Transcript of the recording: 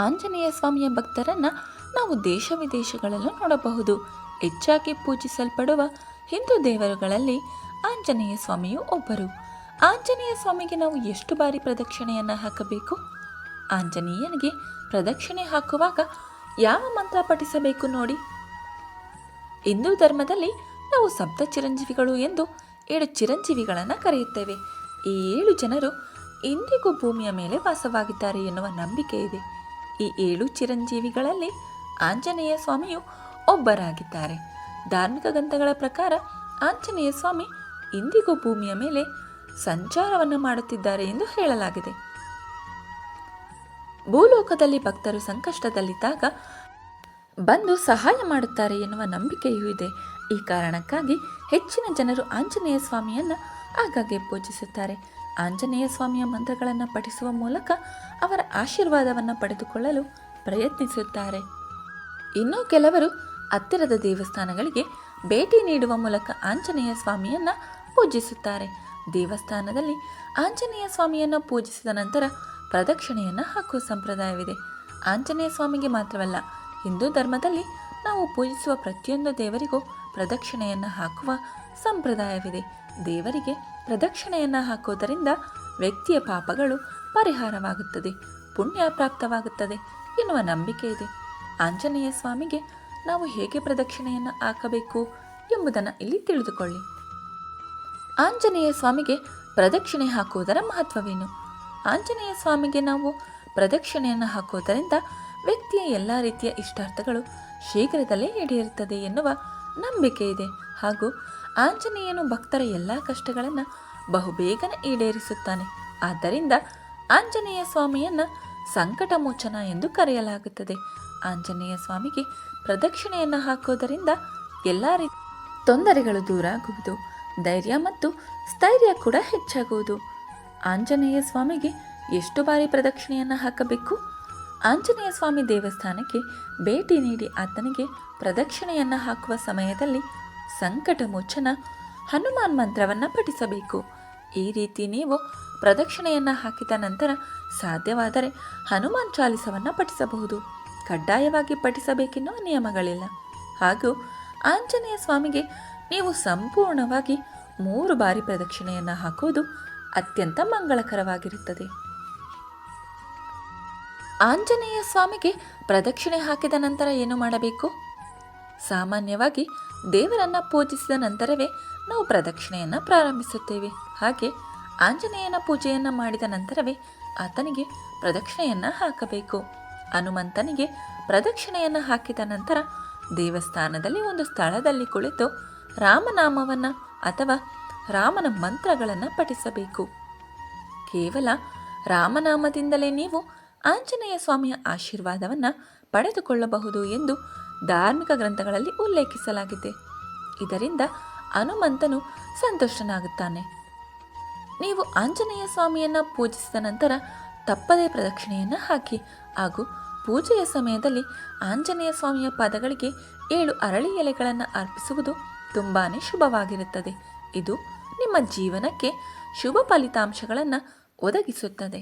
ಆಂಜನೇಯ ಸ್ವಾಮಿಯ ಭಕ್ತರನ್ನು ನಾವು ದೇಶ ವಿದೇಶಗಳಲ್ಲೂ ನೋಡಬಹುದು. ಹೆಚ್ಚಾಗಿ ಪೂಜಿಸಲ್ಪಡುವ ಹಿಂದೂ ದೇವರುಗಳಲ್ಲಿ ಆಂಜನೇಯ ಸ್ವಾಮಿಯು ಒಬ್ಬರು. ಆಂಜನೇಯ ಸ್ವಾಮಿಗೆ ನಾವು ಎಷ್ಟು ಬಾರಿ ಪ್ರದಕ್ಷಿಣೆಯನ್ನು ಹಾಕಬೇಕು? ಆಂಜನೇಯನಿಗೆ ಪ್ರದಕ್ಷಿಣೆ ಹಾಕುವಾಗ ಯಾವ ಮಂತ್ರ ಪಠಿಸಬೇಕು ನೋಡಿ. ಹಿಂದೂ ಧರ್ಮದಲ್ಲಿ ನಾವು ಸಪ್ತ ಚಿರಂಜೀವಿಗಳು ಎಂದು 7 ಚಿರಂಜೀವಿಗಳನ್ನು ಕರೆಯುತ್ತೇವೆ. ಈ 7 ಜನರು ಇಂದಿಗೂ ಭೂಮಿಯ ಮೇಲೆ ವಾಸವಾಗಿದ್ದಾರೆ ಎನ್ನುವ ನಂಬಿಕೆ ಇದೆ. ಈ 7 ಚಿರಂಜೀವಿಗಳಲ್ಲಿ ಆಂಜನೇಯ ಸ್ವಾಮಿಯು ಒಬ್ಬರಾಗಿದ್ದಾರೆ. ಧಾರ್ಮಿಕ ಗ್ರಂಥಗಳ ಪ್ರಕಾರ ಆಂಜನೇಯ ಸ್ವಾಮಿ ಇಂದಿಗೂ ಭೂಮಿಯ ಮೇಲೆ ಸಂಚಾರವನ್ನು ಮಾಡುತ್ತಿದ್ದಾರೆ ಎಂದು ಹೇಳಲಾಗಿದೆ. ಭೂಲೋಕದಲ್ಲಿ ಭಕ್ತರು ಸಂಕಷ್ಟದಲ್ಲಿದ್ದಾಗ ಬಂದು ಸಹಾಯ ಮಾಡುತ್ತಾರೆ ಎನ್ನುವ ನಂಬಿಕೆಯೂ ಇದೆ. ಈ ಕಾರಣಕ್ಕಾಗಿ ಹೆಚ್ಚಿನ ಜನರು ಆಂಜನೇಯ ಸ್ವಾಮಿಯನ್ನು ಆಗಾಗ್ಗೆ ಪೂಜಿಸುತ್ತಾರೆ. ಆಂಜನೇಯ ಸ್ವಾಮಿಯ ಮಂತ್ರಗಳನ್ನು ಪಠಿಸುವ ಮೂಲಕ ಅವರ ಆಶೀರ್ವಾದವನ್ನು ಪಡೆದುಕೊಳ್ಳಲು ಪ್ರಯತ್ನಿಸುತ್ತಾರೆ. ಇನ್ನು ಕೆಲವರು ಹತ್ತಿರದ ದೇವಸ್ಥಾನಗಳಿಗೆ ಭೇಟಿ ನೀಡುವ ಮೂಲಕ ಆಂಜನೇಯ ಸ್ವಾಮಿಯನ್ನು ಪೂಜಿಸುತ್ತಾರೆ. ದೇವಸ್ಥಾನದಲ್ಲಿ ಆಂಜನೇಯ ಸ್ವಾಮಿಯನ್ನು ಪೂಜಿಸಿದ ನಂತರ ಪ್ರದಕ್ಷಿಣೆಯನ್ನು ಹಾಕುವ ಸಂಪ್ರದಾಯವಿದೆ. ಆಂಜನೇಯ ಸ್ವಾಮಿಗೆ ಮಾತ್ರವಲ್ಲ, ಹಿಂದೂ ಧರ್ಮದಲ್ಲಿ ನಾವು ಪೂಜಿಸುವ ಪ್ರತಿಯೊಂದು ದೇವರಿಗೂ ಪ್ರದಕ್ಷಿಣೆಯನ್ನು ಹಾಕುವ ಸಂಪ್ರದಾಯವಿದೆ. ದೇವರಿಗೆ ಪ್ರದಕ್ಷಿಣೆಯನ್ನು ಹಾಕುವುದರಿಂದ ವ್ಯಕ್ತಿಯ ಪಾಪಗಳು ಪರಿಹಾರವಾಗುತ್ತದೆ, ಪುಣ್ಯ ಪ್ರಾಪ್ತವಾಗುತ್ತದೆ ಎನ್ನುವ ನಂಬಿಕೆ ಇದೆ. ಆಂಜನೇಯ ಸ್ವಾಮಿಗೆ ನಾವು ಹೇಗೆ ಪ್ರದಕ್ಷಿಣೆಯನ್ನು ಹಾಕಬೇಕು ಎಂಬುದನ್ನು ಇಲ್ಲಿ ತಿಳಿದುಕೊಳ್ಳಿ. ಆಂಜನೇಯ ಸ್ವಾಮಿಗೆ ಪ್ರದಕ್ಷಿಣೆ ಹಾಕುವುದರ ಮಹತ್ವವೇನು? ಆಂಜನೇಯ ಸ್ವಾಮಿಗೆ ನಾವು ಪ್ರದಕ್ಷಿಣೆಯನ್ನು ಹಾಕುವುದರಿಂದ ವ್ಯಕ್ತಿಯ ಎಲ್ಲ ರೀತಿಯ ಇಷ್ಟಾರ್ಥಗಳು ಶೀಘ್ರದಲ್ಲೇ ಈಡೇರುತ್ತದೆ ಎನ್ನುವ ನಂಬಿಕೆ ಇದೆ. ಹಾಗೂ ಆಂಜನೇಯನು ಭಕ್ತರ ಎಲ್ಲ ಕಷ್ಟಗಳನ್ನು ಬಹುಬೇಗನೆ ಈಡೇರಿಸುತ್ತಾನೆ. ಆದ್ದರಿಂದ ಆಂಜನೇಯ ಸ್ವಾಮಿಯನ್ನು ಸಂಕಟ ಮೋಚನ ಎಂದು ಕರೆಯಲಾಗುತ್ತದೆ. ಆಂಜನೇಯ ಸ್ವಾಮಿಗೆ ಪ್ರದಕ್ಷಿಣೆಯನ್ನು ಹಾಕುವುದರಿಂದ ಎಲ್ಲ ರೀತಿಯ ತೊಂದರೆಗಳು ದೂರ ಆಗುವುದು, ಧೈರ್ಯ ಮತ್ತು ಸ್ಥೈರ್ಯ ಕೂಡ ಹೆಚ್ಚಾಗುವುದು. ಆಂಜನೇಯ ಸ್ವಾಮಿಗೆ ಎಷ್ಟು ಬಾರಿ ಪ್ರದಕ್ಷಿಣೆಯನ್ನು ಹಾಕಬೇಕು? ಆಂಜನೇಯ ಸ್ವಾಮಿ ದೇವಸ್ಥಾನಕ್ಕೆ ಭೇಟಿ ನೀಡಿ ಆತನಿಗೆ ಪ್ರದಕ್ಷಿಣೆಯನ್ನು ಹಾಕುವ ಸಮಯದಲ್ಲಿ ಸಂಕಟ ಮೋಚನ ಹನುಮಾನ್ ಮಂತ್ರವನ್ನು ಪಠಿಸಬೇಕು. ಈ ರೀತಿ ನೀವು ಪ್ರದಕ್ಷಿಣೆಯನ್ನು ಹಾಕಿದ ನಂತರ ಸಾಧ್ಯವಾದರೆ ಹನುಮಾನ್ ಚಾಲಿಸವನ್ನು ಪಠಿಸಬಹುದು. ಕಡ್ಡಾಯವಾಗಿ ಪಠಿಸಬೇಕೆನ್ನುವ ನಿಯಮಗಳಿಲ್ಲ. ಹಾಗೂ ಆಂಜನೇಯ ಸ್ವಾಮಿಗೆ ನೀವು ಸಂಪೂರ್ಣವಾಗಿ 3 ಬಾರಿ ಪ್ರದಕ್ಷಿಣೆಯನ್ನು ಹಾಕುವುದು ಅತ್ಯಂತ ಮಂಗಳಕರವಾಗಿರುತ್ತದೆ. ಆಂಜನೇಯ ಸ್ವಾಮಿಗೆ ಪ್ರದಕ್ಷಿಣೆ ಹಾಕಿದ ನಂತರ ಏನು ಮಾಡಬೇಕು? ಸಾಮಾನ್ಯವಾಗಿ ದೇವರನ್ನು ಪೂಜಿಸಿದ ನಂತರವೇ ನಾವು ಪ್ರದಕ್ಷಿಣೆಯನ್ನು ಪ್ರಾರಂಭಿಸುತ್ತೇವೆ. ಹಾಗೆ ಆಂಜನೇಯನ ಪೂಜೆಯನ್ನು ಮಾಡಿದ ನಂತರವೇ ಆತನಿಗೆ ಪ್ರದಕ್ಷಿಣೆಯನ್ನು ಹಾಕಬೇಕು. ಹನುಮಂತನಿಗೆ ಪ್ರದಕ್ಷಿಣೆಯನ್ನು ಹಾಕಿದ ನಂತರ ದೇವಸ್ಥಾನದಲ್ಲಿ ಒಂದು ಸ್ಥಳದಲ್ಲಿ ಕುಳಿತು ರಾಮನಾಮವನ್ನು ಅಥವಾ ರಾಮನ ಮಂತ್ರಗಳನ್ನು ಪಠಿಸಬೇಕು. ಕೇವಲ ರಾಮನಾಮದಿಂದಲೇ ನೀವು ಆಂಜನೇಯ ಸ್ವಾಮಿಯ ಆಶೀರ್ವಾದವನ್ನು ಪಡೆದುಕೊಳ್ಳಬಹುದು ಎಂದು ಧಾರ್ಮಿಕ ಗ್ರಂಥಗಳಲ್ಲಿ ಉಲ್ಲೇಖಿಸಲಾಗಿದೆ. ಇದರಿಂದ ಹನುಮಂತನು ಸಂತುಷ್ಟನಾಗುತ್ತಾನೆ. ನೀವು ಆಂಜನೇಯ ಸ್ವಾಮಿಯನ್ನು ಪೂಜಿಸಿದ ನಂತರ ತಪ್ಪದೇ ಪ್ರದಕ್ಷಿಣೆಯನ್ನು ಹಾಕಿ. ಹಾಗೂ ಪೂಜೆಯ ಸಮಯದಲ್ಲಿ ಆಂಜನೇಯ ಸ್ವಾಮಿಯ ಪಾದಗಳಿಗೆ 7 ಅರಳಿ ಎಲೆಗಳನ್ನು ಅರ್ಪಿಸುವುದು ತುಂಬಾ ಶುಭವಾಗಿರುತ್ತದೆ. ಇದು ನಿಮ್ಮ ಜೀವನಕ್ಕೆ ಶುಭ ಫಲಿತಾಂಶಗಳನ್ನು ಒದಗಿಸುತ್ತದೆ.